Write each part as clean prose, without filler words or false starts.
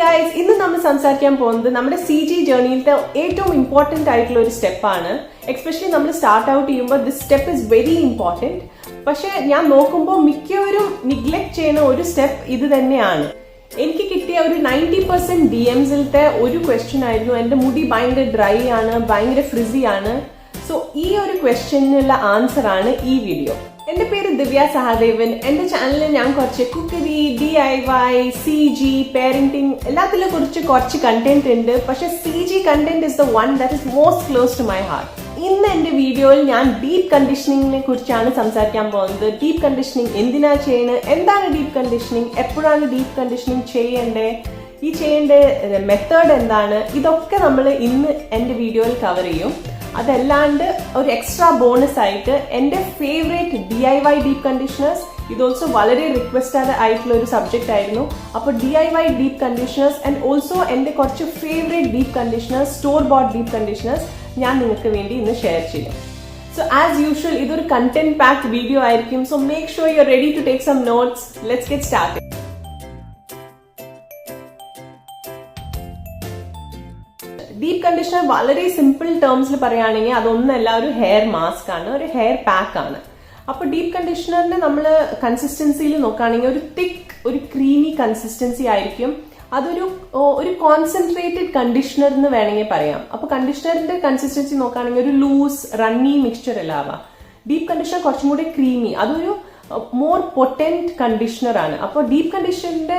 guys, ഇന്ന് നമ്മൾ സംസാരിക്കാൻ പോകുന്നത് നമ്മുടെ CG ജേർണിയിലത്തെ ഏറ്റവും ഇമ്പോർട്ടന്റ് ആയിട്ടുള്ള ഒരു സ്റ്റെപ്പാണ്. എസ്പെഷ്യലി നമ്മൾ സ്റ്റാർട്ട് ഔട്ട് ചെയ്യുമ്പോൾ this step is very important. പക്ഷെ ഞാൻ നോക്കുമ്പോൾ മിക്കവരും നിഗ്ലെക്ട് ചെയ്യുന്ന ഒരു സ്റ്റെപ്പ് ഇത് തന്നെയാണ്. എനിക്ക് കിട്ടിയ ഒരു 90% DMസിലത്തെ ഒരു ക്വസ്റ്റ്യൻ ആയിരുന്നു, എൻ്റെ മുടി ഭയങ്കര ഡ്രൈ ആണ്, ഭയങ്കര ഫ്രിസി ആണ്. സോ ഈ ഒരു ക്വസ്റ്റ്യനുള്ള ആൻസർ ആണ് ഈ വീഡിയോ. എൻ്റെ പേര് ദിവ്യ സഹദേവൻ. എൻ്റെ ചാനലിൽ ഞാൻ കുറച്ച് കുക്കറി, DIY, CG, പേരന്റിങ് എല്ലാത്തിലും കുറിച്ച് കുറച്ച് കണ്ടന്റ് ഉണ്ട്. പക്ഷെ CG content is the one that is most close to my heart. ഇന്ന് എൻ്റെ വീഡിയോയിൽ ഞാൻ ഡീപ്പ് കണ്ടീഷനിങ്ങിനെ കുറിച്ചാണ് സംസാരിക്കാൻ പോകുന്നത്. ഡീപ്പ് കണ്ടീഷനിങ് എന്തിനാ ചെയ്യുന്നത്, എന്താണ് ഡീപ്പ് കണ്ടീഷനിങ്, എപ്പോഴാണ് ഡീപ്പ് കണ്ടീഷനിങ് ചെയ്യേണ്ടത്, ഈ ചെയ്യേണ്ട മെത്തേഡ് എന്താണ്, ഇതൊക്കെ നമ്മൾ ഇന്ന് എൻ്റെ വീഡിയോയിൽ കവർ ചെയ്യും. അതല്ലാണ്ട് ഒരു എക്സ്ട്രാ ബോണസ് ആയിട്ട് എൻ്റെ ഫേവറേറ്റ് DIY ഡീപ്പ് കണ്ടീഷണേഴ്സ്, ഇത് ഓൾസോ വളരെ റിക്വസ്റ്റഡ് ആയിട്ടുള്ള ഒരു സബ്ജക്റ്റ് ആയിരുന്നു. അപ്പോൾ DIY deep conditioners and also എൻ്റെ കുറച്ച് favourite deep conditioners, store bought deep conditioners ഞാൻ നിങ്ങൾക്ക് വേണ്ടി ഇന്ന് ഷെയർ ചെയ്യും. സോ ആസ് യൂഷ്വൽ ഇതൊരു കണ്ടന്റ് പാക്ഡ് വീഡിയോ ആയിരിക്കും. So make sure you are ready to take some notes. Let's get started. Deep conditioner വളരെ സിമ്പിൾ ടേംസിൽ പറയുകയാണെങ്കിൽ അതൊന്നല്ല, ഒരു ഹെയർ മാസ്ക് ആണ്, ഒരു ഹെയർ പാക്ക് ആണ്. അപ്പൊ ഡീപ്പ് കണ്ടീഷണറിന്റെ നമ്മൾ കൺസിസ്റ്റൻസിയിൽ നോക്കുകയാണെങ്കിൽ ഒരു തിക്ക്, ഒരു ക്രീമി കൺസിസ്റ്റൻസി ആയിരിക്കും. അതൊരു കോൺസെൻട്രേറ്റഡ് കണ്ടീഷണർ എന്ന് വേണമെങ്കിൽ പറയാം. അപ്പൊ കണ്ടീഷണറിന്റെ കൺസിസ്റ്റൻസി നോക്കുകയാണെങ്കിൽ ഒരു ലൂസ് റണ്ണി മിക്സ്ചർ അല്ല ആവാം. ഡീപ്പ് കണ്ടീഷണർ കുറച്ചും കൂടി ക്രീമി, അതൊരു മോർ പൊട്ടന്റ് കണ്ടീഷണർ ആണ്. അപ്പോൾ ഡീപ്പ് കണ്ടീഷണറിന്റെ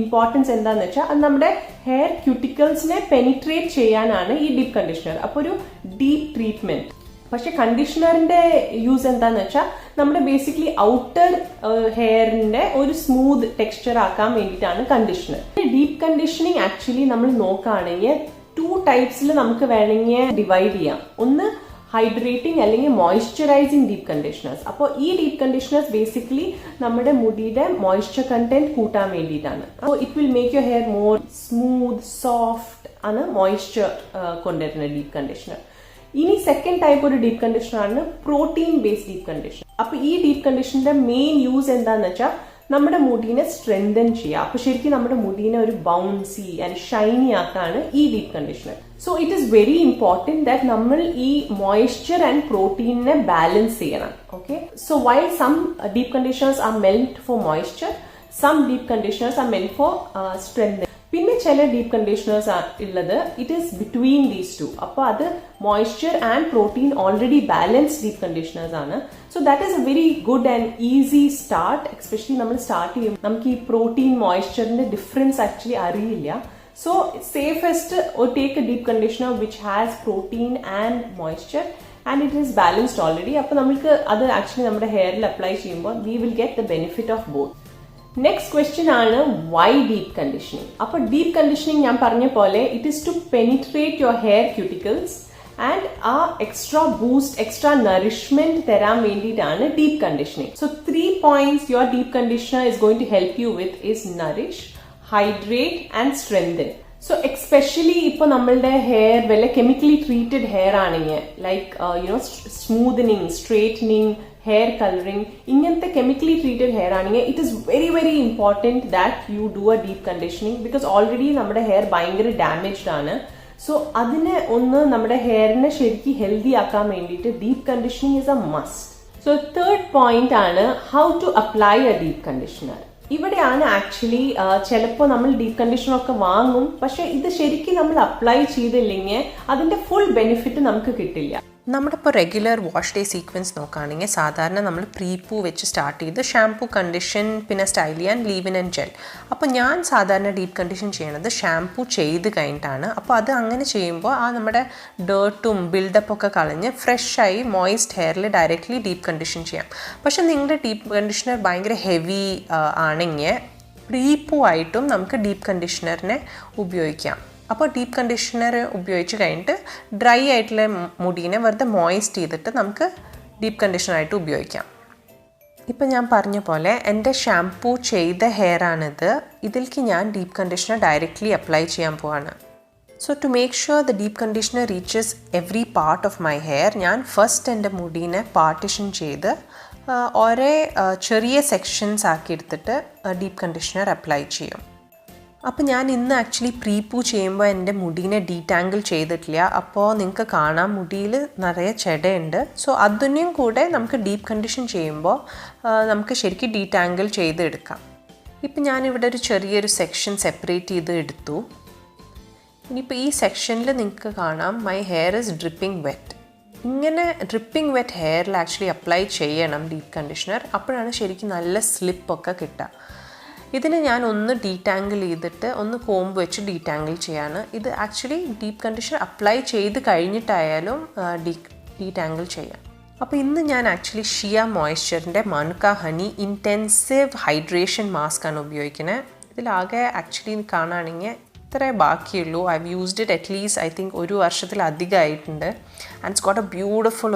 ഇമ്പോർട്ടൻസ് എന്താണെന്ന് വെച്ചാൽ അത് നമ്മുടെ ഹെയർ ക്യൂട്ടിക്കിൾസിനെ പെനിട്രേറ്റ് ചെയ്യാനാണ് ഈ ഡീപ്പ് കണ്ടീഷണർ. അപ്പോൾ ഒരു ഡീപ്പ് ട്രീറ്റ്മെന്റ്. പക്ഷെ കണ്ടീഷണറിന്റെ യൂസ് എന്താന്ന് വെച്ചാൽ നമ്മുടെ ബേസിക്കലി ഔട്ടർ ഹെയറിന്റെ ഒരു സ്മൂത്ത് ടെക്സ്ചർ ആക്കാൻ വേണ്ടിയിട്ടാണ് കണ്ടീഷണർ. ഡീപ്പ് കണ്ടീഷനിങ് ആക്ച്വലി നമ്മൾ നോക്കുകയാണെങ്കിൽ 2 ടൈപ്സിൽ നമുക്ക് വേണമെങ്കിൽ ഡിവൈഡ് ചെയ്യാം. ഒന്ന് ഹൈഡ്രേറ്റിംഗ് അല്ലെങ്കിൽ മോയ്സ്ചറൈസിങ് ഡീപ്പ് കണ്ടീഷണേഴ്സ്. അപ്പോൾ ഈ ഡീപ്പ് കണ്ടീഷണേഴ്സ് ബേസിക്കലി നമ്മുടെ മുടിയുടെ മോയ്സ്ചർ കണ്ടന്റ് കൂട്ടാൻ വേണ്ടിയിട്ടാണ്. അപ്പോൾ it will make your hair more smooth, soft ആണ് മോയ്സ്ചർ കൊണ്ടുവരുന്ന ഡീപ്പ് കണ്ടീഷണർ. ഇനി സെക്കൻഡ് ടൈപ്പ് ഒരു ഡീപ്പ് കണ്ടീഷണർ ആണ് പ്രോട്ടീൻ ബേസ്ഡ് ഡീപ്പ് കണ്ടീഷണർ. അപ്പൊ ഈ ഡീപ്പ് കണ്ടീഷണറിന്റെ മെയിൻ യൂസ് എന്താന്ന് വെച്ചാൽ നമ്മുടെ മുടീനെ സ്ട്രെങ്തൻ ചെയ്യുക. അപ്പൊ ശരിക്കും നമ്മുടെ മുടീനെ ഒരു ബൗൺസി ആൻഡ് ഷൈനി ആക്കാണ് ഈ deep conditioner. So it is very important that നമ്മൾ ഈ മോയ്സ്ചർ ആൻഡ് പ്രോട്ടീനെ ബാലൻസ് ചെയ്യണം. Okay, so while some deep conditioners are meant for moisture, some deep conditioners are meant for strengthen. പിന്നെ ചില deep conditioners ഉള്ളത് it is between these two. അപ്പോൾ അത് moisture and protein already balance deep conditioners ആണ്. So that is a very good and easy start. Especially നമ്മൾ start ചെയ്യും, നമുക്ക് ഈ പ്രോട്ടീൻ മോയ്സ്ചറിന്റെ ഡിഫറൻസ് ആക്ച്വലി അറിയില്ല. So safest take a deep conditioner which has protein and moisture and it is balanced already. അപ്പോൾ നമുക്ക് അത് ആക്ച്വലി നമ്മുടെ ഹെയറിൽ അപ്ലൈ ചെയ്യുമ്പോൾ we will get the benefit of both. Next question ആണ് വൈ ഡീപ്പ് കണ്ടീഷനിങ്. അപ്പൊ deep conditioning ഞാൻ പറഞ്ഞ പോലെ it is to penetrate your hair cuticles and ആ എക്സ്ട്രാ ബൂസ്റ്റ്, എക്സ്ട്രാ നറിഷ്മെന്റ് തരാൻ വേണ്ടിയിട്ടാണ് deep conditioning. So 3 points your deep conditioner is going to help you with is nourish, hydrate and strengthen. So especially ഇപ്പൊ നമ്മളുടെ hair വല്ല chemically treated hair ആണെങ്കിൽ like smoothening, straightening, hair colouring, ഇങ്ങനത്തെ chemically treated hair ആണെങ്കിൽ it is very very important that you do a deep conditioning. Because already നമ്മുടെ hair ഭയങ്കര damaged ആണ്. സോ അതിനെ നമ്മുടെ ഹെയറിനെ ശരിക്കും ഹെൽത്തി ആക്കാൻ വേണ്ടിയിട്ട് deep conditioning is a must. So third point ആണ് how to apply A deep conditioner. ഇവിടെയാണ് ആക്ച്വലി ചിലപ്പോൾ നമ്മൾ ഡീപ്പ് കണ്ടീഷണർ ഒക്കെ വാങ്ങും, പക്ഷെ ഇത് ശരിക്കും നമ്മൾ അപ്ലൈ ചെയ്തില്ലെങ്കിൽ അതിന്റെ ഫുൾ ബെനിഫിറ്റ് നമുക്ക് കിട്ടില്ല. നമ്മുടെ ഇപ്പോൾ റെഗുലർ വാഷ് ഡേ സീക്വൻസ് നോക്കുകയാണെങ്കിൽ സാധാരണ നമ്മൾ പ്രീപ്പൂ വെച്ച് സ്റ്റാർട്ട് ചെയ്ത് ഷാംപൂ, കണ്ടീഷൻ, പിന്നെ സ്റ്റൈൽ ചെയ്യാൻ ലീവ്-ഇൻ ആൻഡ് ജെൽ. അപ്പോൾ ഞാൻ സാധാരണ ഡീപ്പ് കണ്ടീഷൻ ചെയ്യണത് ഷാംപൂ ചെയ്ത് കഴിഞ്ഞിട്ടാണ്. അപ്പോൾ അത് അങ്ങനെ ചെയ്യുമ്പോൾ ആ നമ്മുടെ ഡേർട്ടും ബിൽഡപ്പൊക്കെ കളഞ്ഞ് ഫ്രഷായി മോയിസ്റ്റ് ഹെയറിൽ ഡയറക്റ്റ്ലി ഡീപ്പ് കണ്ടീഷൻ ചെയ്യാം. പക്ഷെ നിങ്ങളുടെ ഡീപ്പ് കണ്ടീഷണർ ഭയങ്കര ഹെവി ആണെങ്കിൽ പ്രീപ്പൂ ആയിട്ടും നമുക്ക് ഡീപ്പ് കണ്ടീഷണറിനെ ഉപയോഗിക്കാം. അപ്പോൾ ഡീപ്പ് കണ്ടീഷണർ ഉപയോഗിച്ച് കഴിഞ്ഞിട്ട് ഡ്രൈ ആയിട്ടുള്ള മുടീനെ വെറുതെ മോയിസ്റ്റ് ചെയ്തിട്ട് നമുക്ക് ഡീപ്പ് കണ്ടീഷണറായിട്ട് ഉപയോഗിക്കാം. ഇപ്പം ഞാൻ പറഞ്ഞ പോലെ എൻ്റെ ഷാംപൂ ചെയ്ത ഹെയർ ആണിത്. ഇതിലേക്ക് ഞാൻ ഡീപ്പ് കണ്ടീഷണർ ഡയറക്റ്റ്ലി അപ്ലൈ ചെയ്യാൻ പോവാണ്. So to make sure the deep conditioner reaches every part of my hair, ഞാൻ ഫസ്റ്റ് എൻ്റെ മുടീനെ പാർട്ടിഷൻ ചെയ്ത് ഒരേ ചെറിയ സെക്ഷൻസ് ആക്കി എടുത്തിട്ട് ഡീപ്പ് കണ്ടീഷണർ അപ്ലൈ ചെയ്യും. അപ്പോൾ ഞാൻ ഇന്ന് ആക്ച്വലി പ്രീപൂ ചെയ്യുമ്പോൾ എൻ്റെ മുടീനെ ഡീറ്റാങ്കിൾ ചെയ്തിട്ടില്ല. അപ്പോൾ നിങ്ങൾക്ക് കാണാം മുടിയിൽ നിറയെ ചെടയുണ്ട്. സോ അതിനെയും കൂടെ നമുക്ക് ഡീപ്പ് കണ്ടീഷൻ ചെയ്യുമ്പോൾ നമുക്ക് ശരിക്കും ഡീറ്റാങ്കിൾ ചെയ്തെടുക്കാം. ഇപ്പം ഞാനിവിടെ ഒരു ചെറിയൊരു സെക്ഷൻ സെപ്പറേറ്റ് ചെയ്ത് എടുത്തു. ഇനിയിപ്പോൾ ഈ സെക്ഷനിൽ നിങ്ങൾക്ക് കാണാം my hair is dripping wet. ഇങ്ങനെ ഡ്രിപ്പിംഗ് വെറ്റ് ഹെയറിൽ ആക്ച്വലി അപ്ലൈ ചെയ്യണം ഡീപ്പ് കണ്ടീഷണർ. അപ്പോഴാണ് ശരിക്കും നല്ല സ്ലിപ്പൊക്കെ കിട്ടുക. ഇതിന് ഞാൻ ഒന്ന് ഡീറ്റാങ്കിൾ ചെയ്തിട്ട് ഒന്ന് കോമ്പ് വെച്ച് ഡീറ്റാങ്കിൾ ചെയ്യാണ്. ഇത് ആക്ച്വലി ഡീപ്പ് കണ്ടീഷണർ അപ്ലൈ ചെയ്ത് കഴിഞ്ഞിട്ടായാലും ഡീറ്റാങ്കിൾ ചെയ്യാം. അപ്പോൾ ഇന്ന് ഞാൻ ആക്ച്വലി ഷിയ മോയ്സ്ചറിൻ്റെ manuka honey intensive hydration mask ആണ് ഉപയോഗിക്കുന്നത്. ഇതിലാകെ ആക്ച്വലി കാണുകയാണെങ്കിൽ ഇത്രേ ബാക്കിയുള്ളൂ. I have used it at least I think 1 വർഷത്തിലധികമായിട്ടുണ്ട്. And it's got a beautiful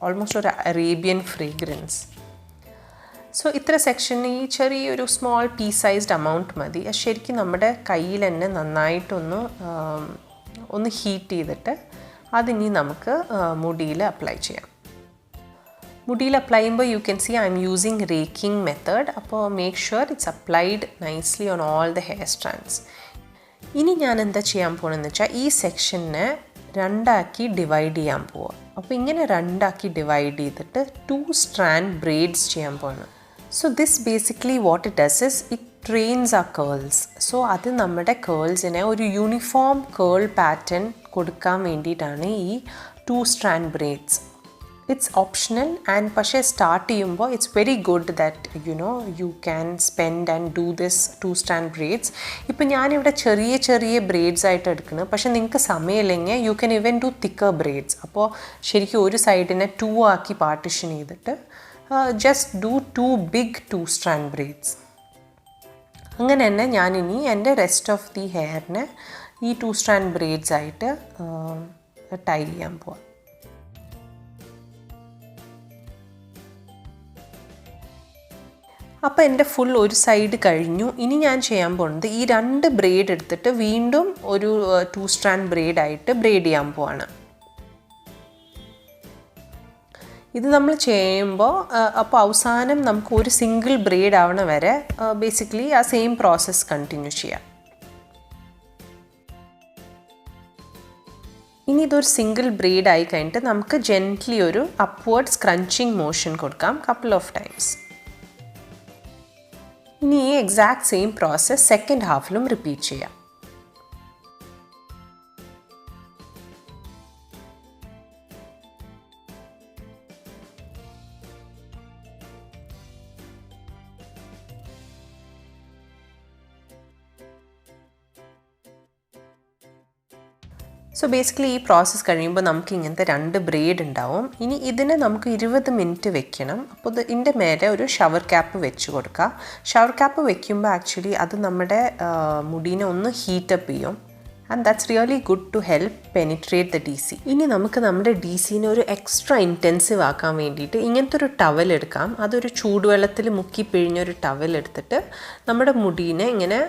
almost ഒരു അറേബ്യൻ ഫ്രേഗ്രൻസ്. സോ ഇത്ര സെക്ഷന് ഈ ചെറിയൊരു സ്മോൾ പീ സൈസ്ഡ് എമൗണ്ട് മതി. അത് ശരിക്കും നമ്മുടെ കയ്യിൽ തന്നെ നന്നായിട്ടൊന്ന് ഹീറ്റ് ചെയ്തിട്ട് അതിനി നമുക്ക് മുടിയിൽ അപ്ലൈ ചെയ്യാം. മുടിയിൽ അപ്ലൈ ചെയ്യുമ്പോൾ you can see I am using raking method. അപ്പോൾ make sure it's applied nicely on all the hair strands. ഇനി ഞാൻ എന്താ ചെയ്യാൻ പോകണമെന്ന് വെച്ചാൽ ഈ സെക്ഷനെ 2 ഡിവൈഡ് ചെയ്യാൻ പോവുക. അപ്പോൾ ഇങ്ങനെ 2 ഡിവൈഡ് ചെയ്തിട്ട് 2 സ്ട്രാൻഡ് ബ്രെയ്ഡ്സ് ചെയ്യാൻ പോകണം. So this basically what it does is it trains ആ കേൾസ്. സോ അത് നമ്മുടെ കേൾസിനെ ഒരു യൂണിഫോം കേൾ പാറ്റേൺ കൊടുക്കാൻ വേണ്ടിയിട്ടാണ് ഈ 2 strand braids. It's optional and പക്ഷേ സ്റ്റാർട്ട് ചെയ്യുമ്പോൾ it's very good that you can spend and do this 2 strand braids. ഇപ്പം ഞാനിവിടെ ചെറിയ ബ്രെയ്ഡ്സ് ആയിട്ട് എടുക്കുന്നത്. പക്ഷേ നിങ്ങൾക്ക് സമയമില്ലെങ്കിൽ you can even do thicker braids. അപ്പോൾ ശരിക്കും ഒരു സൈഡിനെ 2 ആക്കി പാർട്ടിഷൻ ചെയ്തിട്ട് just do 2 big 2 strand braids. അങ്ങനെ തന്നെ ഞാനിനി എൻ്റെ റെസ്റ്റ് ഓഫ് ദി ഹെയറിനെ ഈ 2 സ്ട്രാൻഡ് ബ്രെയ്ഡ്സ് ആയിട്ട് ടൈ ചെയ്യാൻ പോവാം. അപ്പോൾ എൻ്റെ ഫുൾ ഒരു സൈഡ് കഴിഞ്ഞു. ഇനി ഞാൻ ചെയ്യാൻ പോകുന്നത് ഈ 2 ബ്രെയ്ഡ് എടുത്തിട്ട് വീണ്ടും ഒരു 2 സ്ട്രാൻഡ് ബ്രെയ്ഡ് ആയിട്ട് ബ്രെയ്ഡ് ചെയ്യാൻ പോവാണ്. ഇത് നമ്മൾ ചെയ്യുമ്പോൾ അപ്പോൾ അവസാനം നമുക്ക് ഒരു സിംഗിൾ ബ്രെയ്ഡ് ആവണ വരെ ബേസിക്കലി ആ സെയിം പ്രോസസ്സ് കണ്ടിന്യൂ ചെയ്യാം. ഇനി ഇതൊരു സിംഗിൾ ബ്രെയ്ഡ് ആയി കഴിഞ്ഞിട്ട് നമുക്ക് ജെൻറ്റ്ലി ഒരു അപ്വേർഡ് സ്ക്രഞ്ചിങ് മോഷൻ കൊടുക്കാം കപ്പിൾ ഓഫ് ടൈംസ്. ഇനി ഈ എക്സാക്ട് സെയിം പ്രോസസ്സ് സെക്കൻഡ് ഹാഫിലും റിപ്പീറ്റ് ചെയ്യാം. സോ ബേസിക്കലി ഈ പ്രോസസ്സ് കഴിയുമ്പോൾ നമുക്ക് ഇങ്ങനത്തെ 2 ബ്രെയ്ഡ് ഉണ്ടാവും. ഇനി ഇതിനെ നമുക്ക് 20 മിനിറ്റ് വെക്കണം. അപ്പോൾ ഇതിൻ്റെ മേലെ ഒരു ഷവർ ക്യാപ്പ് വെച്ച് കൊടുക്കുക. ഷവർ ക്യാപ്പ് വെക്കുമ്പോൾ ആക്ച്വലി അത് നമ്മുടെ മുടീനെ ഒന്ന് ഹീറ്റപ്പ് ചെയ്യും. And that's really good to help penetrate the DC. ഇനി നമുക്ക് നമ്മുടെ DCനെ ഒരു എക്സ്ട്രാ ഇൻറ്റൻസീവ് ആക്കാൻ വേണ്ടിയിട്ട് ഇങ്ങനത്തെ ഒരു ടവൽ എടുക്കാം. അതൊരു ചൂടുവെള്ളത്തിൽ മുക്കി പിഴിഞ്ഞൊരു ടവൽ എടുത്തിട്ട് നമ്മുടെ മുടീനെ ഇങ്ങനെ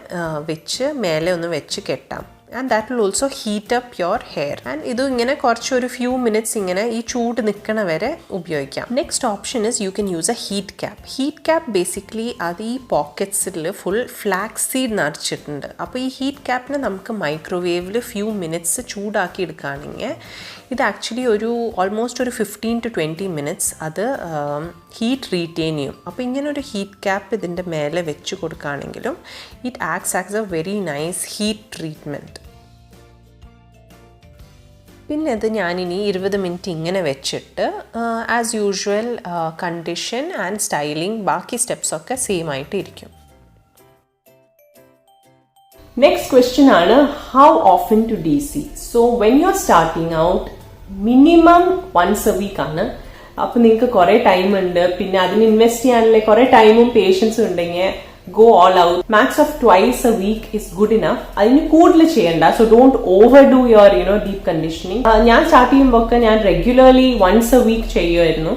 വെച്ച് മേലെ ഒന്ന് വെച്ച് കെട്ടാം. And that will also heat up your hair. ആൻഡ് ഇത് ഇങ്ങനെ കുറച്ചൊരു ഫ്യൂ മിനിറ്റ്സ് ഇങ്ങനെ ഈ ചൂട് നിൽക്കണ വരെ ഉപയോഗിക്കാം. Next option is you can use A heat cap. Heat cap basically അത് ഈ പോക്കറ്റ്സിൽ ഫുൾ ഫ്ലാക്സ് സീഡ് നിറച്ചിട്ടുണ്ട്. അപ്പോൾ ഈ ഹീറ്റ് ക്യാപ്പിനെ നമുക്ക് മൈക്രോവേവിൽ ഫ്യൂ മിനിറ്റ്സ് ചൂടാക്കി എടുക്കുകയാണെങ്കിൽ ഇത് ആക്ച്വലി ഓൾമോസ്റ്റ് ഒരു 15 to 20 മിനിറ്റ്സ് അത് ഹീറ്റ് റീറ്റെയിൻ ചെയ്യും. അപ്പോൾ ഇങ്ങനെ ഒരു ഹീറ്റ് ക്യാപ്പ് ഇതിൻ്റെ മേലെ വെച്ച് കൊടുക്കുകയാണെങ്കിലും it acts as a very nice heat treatment. പിന്നെ ഇത് ഞാനിനി 20 മിനിറ്റ് ഇങ്ങനെ വെച്ചിട്ട് as usual condition and styling ബാക്കി സ്റ്റെപ്സൊക്കെ സെയിം ആയിട്ട് ഇരിക്കും. നെക്സ്റ്റ് ക്വസ്റ്റ്യൻ ആണ് how often to DC. So when you are starting out minimum once a week ആണ്. അപ്പൊ നിങ്ങൾക്ക് കുറെ ടൈം ഉണ്ട്, പിന്നെ അതിന് ഇൻവെസ്റ്റ് ചെയ്യാനുള്ള കുറെ ടൈമും പേഷ്യൻസും ഉണ്ടെങ്കിൽ go all out. Max of twice a week is good enough. അതിന് കൂടുതൽ ചെയ്യണ്ട. So don't overdo your deep conditioning. ഞാൻ സ്റ്റാർട്ട് ചെയ്യുമ്പോൾ ഞാൻ റെഗുലർലി once a week ചെയ്യുമായിരുന്നു.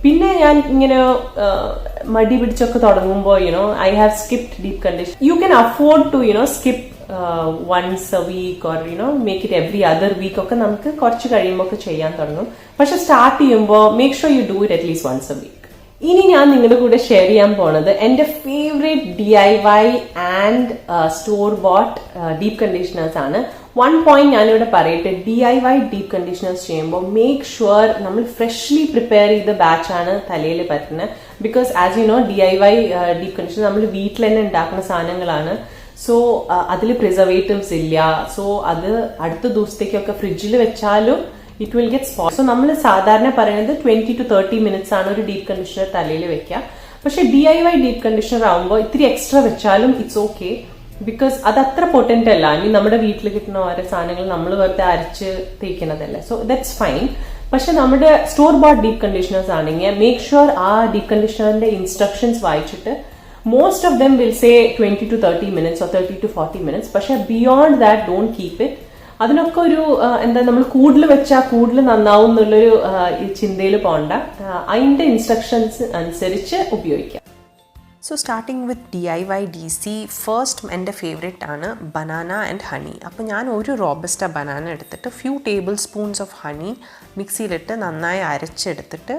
പിന്നെ ഞാൻ ഇങ്ങനെ മടി പിടിച്ചൊക്കെ തുടങ്ങുമ്പോൾ I have skipped deep conditioning. You can afford to skip once a week or make it every other week ഒക്കെ നമുക്ക് കുറച്ച് കഴിയുമ്പോൾ ഒക്കെ ചെയ്യാൻ തുടങ്ങും. പക്ഷെ സ്റ്റാർട്ട് ചെയ്യുമ്പോൾ make sure you do it at least once a week. ഇനി ഞാൻ നിങ്ങളുടെ കൂടെ ഷെയർ ചെയ്യാൻ പോണത് എന്റെ favourite DIY and store boat deep conditioners ആണ്. 1 പോയിന്റ് ഞാനിവിടെ പറയട്ടെ, DIY ഡീപ് കണ്ടീഷണേഴ്സ് ചെയ്യുമ്പോൾ മേക്ക് ഷുവർ നമ്മൾ ഫ്രഷ്ലി പ്രിപ്പയർ ചെയ്ത ബാച്ച് ആണ് തലയിൽ പറ്റുന്നത്. Because as you know DIY deep conditioner നമ്മൾ വീട്ടിൽ തന്നെ ഉണ്ടാക്കുന്ന സാധനങ്ങളാണ്. സോ അതിൽ പ്രിസർവേറ്റീവ്സ് ഇല്ല. സോ അത് അടുത്ത ദിവസത്തേക്കൊക്കെ ഫ്രിഡ്ജിൽ വെച്ചാലും it will get spot. So നമ്മൾ സാധാരണ പറയുന്നത് 20 to 30 minutes ആണ് ഒരു ഡീപ് കണ്ടീഷണർ തലയിൽ വെക്കുക. പക്ഷെ DIY ഡീപ് കണ്ടീഷണർ ആകുമ്പോൾ ഇത്തിരി എക്സ്ട്രാ വെച്ചാലും ഇറ്റ്സ് ഓക്കെ. ബിക്കോസ് അത് അത്ര പൊട്ടന്റ് അല്ല. ഇനി നമ്മുടെ വീട്ടിൽ കിട്ടുന്ന ഓരോ സാധനങ്ങൾ നമ്മൾ വെറുതെ അരച്ച് തേക്കുന്നതല്ലേ. So that's fine. പക്ഷെ നമ്മുടെ സ്റ്റോർ ബോട്ട് ഡീപ് കണ്ടീഷണേഴ്സ് ആണെങ്കിൽ മേക്ക് ഷുവർ ആ ഡീപ് കണ്ടീഷണറിന്റെ ഇൻസ്ട്രക്ഷൻസ് വായിച്ചിട്ട് most of them will say 20 to 30 minutes or 30 to 40 minutes. പക്ഷെ beyond that don't keep it. അതിനൊക്കെ ഒരു എന്താ നമ്മൾ കൂടുതൽ വെച്ചാൽ കൂടുതൽ നന്നാവും എന്നുള്ളൊരു ചിന്തയിൽ പോകണ്ട. അതിന്റെ ഇൻസ്ട്രക്ഷൻസ് അനുസരിച്ച് ഉപയോഗിക്കാം. So starting with DIY DC, first എൻ്റെ ഫേവറേറ്റ് ആണ് ബനാന ആൻഡ് ഹണി. അപ്പോൾ ഞാൻ ഒരു റോബസ്റ്റ ബനാന എടുത്തിട്ട് few table spoons of honey മിക്സിയിലിട്ട് നന്നായി അരച്ചെടുത്തിട്ട്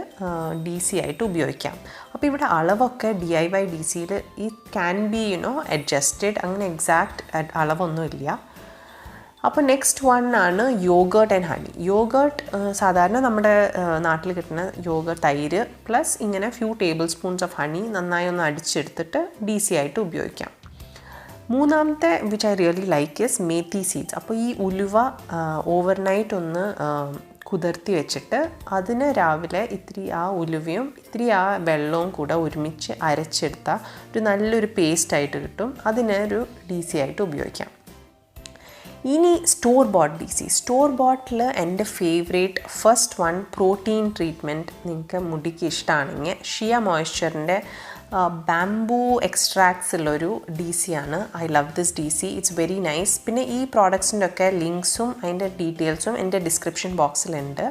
DC ആയിട്ട് ഉപയോഗിക്കാം. അപ്പോൾ ഇവിടെ അളവൊക്കെ DIY DCയിൽ ഈ ക്യാൻ ബി അഡ്ജസ്റ്റഡ്, അങ്ങനെ എക്സാക്റ്റ് അളവൊന്നുമില്ല. അപ്പോൾ നെക്സ്റ്റ് വൺ ആണ് യോഗേർട്ട് ആൻഡ് ഹണി. യോഗേർട്ട് സാധാരണ നമ്മുടെ നാട്ടിൽ കിട്ടുന്ന യോഗേർട്ട്, തൈര് പ്ലസ് ഇങ്ങനെ few table spoons of honey നന്നായി ഒന്ന് അടിച്ചെടുത്തിട്ട് DC ആയിട്ട് ഉപയോഗിക്കാം. മൂന്നാമത്തെ which I really like is methi seeds. അപ്പോൾ ഈ ഉലുവ ഓവർനൈറ്റ് ഒന്ന് കുതിർത്തി വെച്ചിട്ട് അതിന് രാവിലെ ഇത്തിരി ആ ഉലുവയും ഇത്തിരി ആ വെള്ളവും കൂടെ ഒരുമിച്ച് അരച്ചെടുത്താൽ ഒരു നല്ലൊരു പേസ്റ്റായിട്ട് കിട്ടും. അതിനൊരു DC ആയിട്ട് ഉപയോഗിക്കാം. ഇനി സ്റ്റോർ ബോട്ട് DC. സ്റ്റോർ ബോട്ടിൽ എൻ്റെ favourite first one protein treatment നിങ്ങൾക്ക് മുടിക്ക് ഇഷ്ടമാണെങ്കിൽ ഷിയ മോയ്സ്ചറിൻ്റെ ബാംബൂ എക്സ്ട്രാക്ട്സ് ഉള്ളൊരു DC ആണ്. I love this DC. It's very nice. പിന്നെ ഈ പ്രോഡക്ട്സിൻ്റെ ഒക്കെ ലിങ്ക്സും അതിൻ്റെ ഡീറ്റെയിൽസും എൻ്റെ ഡിസ്ക്രിപ്ഷൻ ബോക്സിലുണ്ട്.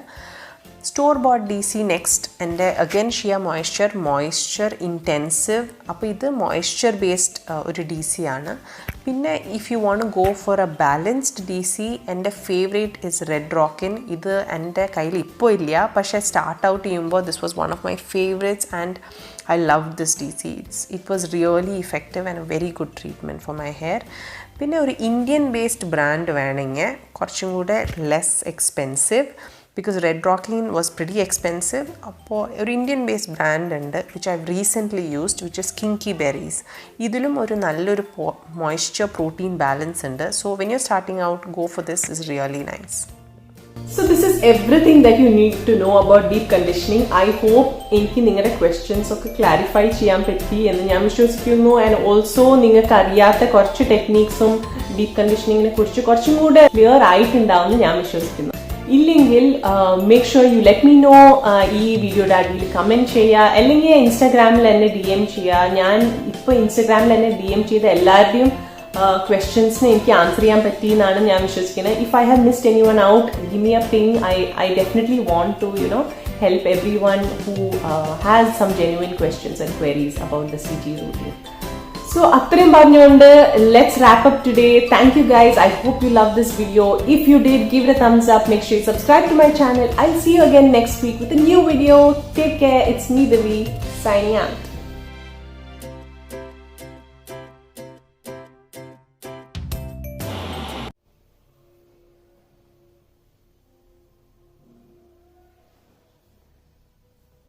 സ്റ്റോർ ബോട്ട് DC നെക്സ്റ്റ് എൻ്റെ അഗൈൻ ഷിയ മോയ്സ്ചർ ഇൻറ്റൻസീവ്. അപ്പോൾ ഇത് മോയ്സ്ചർ ബേസ്ഡ് ഒരു DC ആണ്. പിന്നെ if you want go for a balanced DC, എൻ്റെ ഫേവറേറ്റ് ഇസ് റെഡ് റോക്കിൻ. ഇത് എൻ്റെ കയ്യിൽ ഇപ്പോൾ ഇല്ല, പക്ഷേ സ്റ്റാർട്ട് ഔട്ട് ചെയ്യുമ്പോൾ this was one of my favourites and I love this DC. It was really effective and A very good treatment for my hair. പിന്നെ ഒരു ഇന്ത്യൻ ബേസ്ഡ് ബ്രാൻഡ് വേണമെങ്കിൽ കുറച്ചും കൂടെ less expensive, because Red Rockin was pretty expensive. അപ്പോൾ ഒരു Indian based brand ഉണ്ട് which I recently used, which is Kinky berries. ഇതിലും ഒരു നല്ലൊരു മോയ്സ്ചർ പ്രോട്ടീൻ ബാലൻസ് ഉണ്ട്. So when U starting out go for this is really nice. So this is everything that you need to know about deep conditioning. I hope എനിക്ക് നിങ്ങളുടെ questions ഒക്കെ clarify ചെയ്യാൻ പറ്റി എന്ന് ഞാൻ വിശ്വസിക്കുന്നു. ആൻഡ് ഓൾസോ നിങ്ങൾക്ക് അറിയാത്ത കുറച്ച് ടെക്നീക്സും ഡീപ് കണ്ടീഷനിങ്ങിനെ കുറിച്ച് കുറച്ചും കൂടെ ക്ലിയർ ആയിട്ടുണ്ടാവുമെന്ന് ഞാൻ വിശ്വസിക്കുന്നു. ഇല്ലെങ്കിൽ make sure you let me know. ഈ വീഡിയോയുടെ അടിയിൽ കമൻറ്റ് ചെയ്യുക, അല്ലെങ്കിൽ ഇൻസ്റ്റാഗ്രാമിൽ എന്നെ DM ചെയ്യുക. ഞാൻ ഇപ്പോൾ ഇൻസ്റ്റാഗ്രാമിൽ എന്നെ DM ചെയ്ത എല്ലാവരുടെയും ക്വസ്റ്റ്യൻസിന് എനിക്ക് ആൻസർ ചെയ്യാൻ പറ്റി എന്നാണ് ഞാൻ വിശ്വസിക്കുന്നത്. If I have missed any one out, give me a ping. I definitely want to help everyone who has some genuine questions and queries about the CG routine. So അത്രയും പറഞ്ഞുകൊണ്ട് let's wrap up today. Thank you guys. I hope you love this video. If you did, give it a thumbs up. Make sure you subscribe to my channel. I'll see you again next week with a new video. Take care. It's me, Devi, signing out.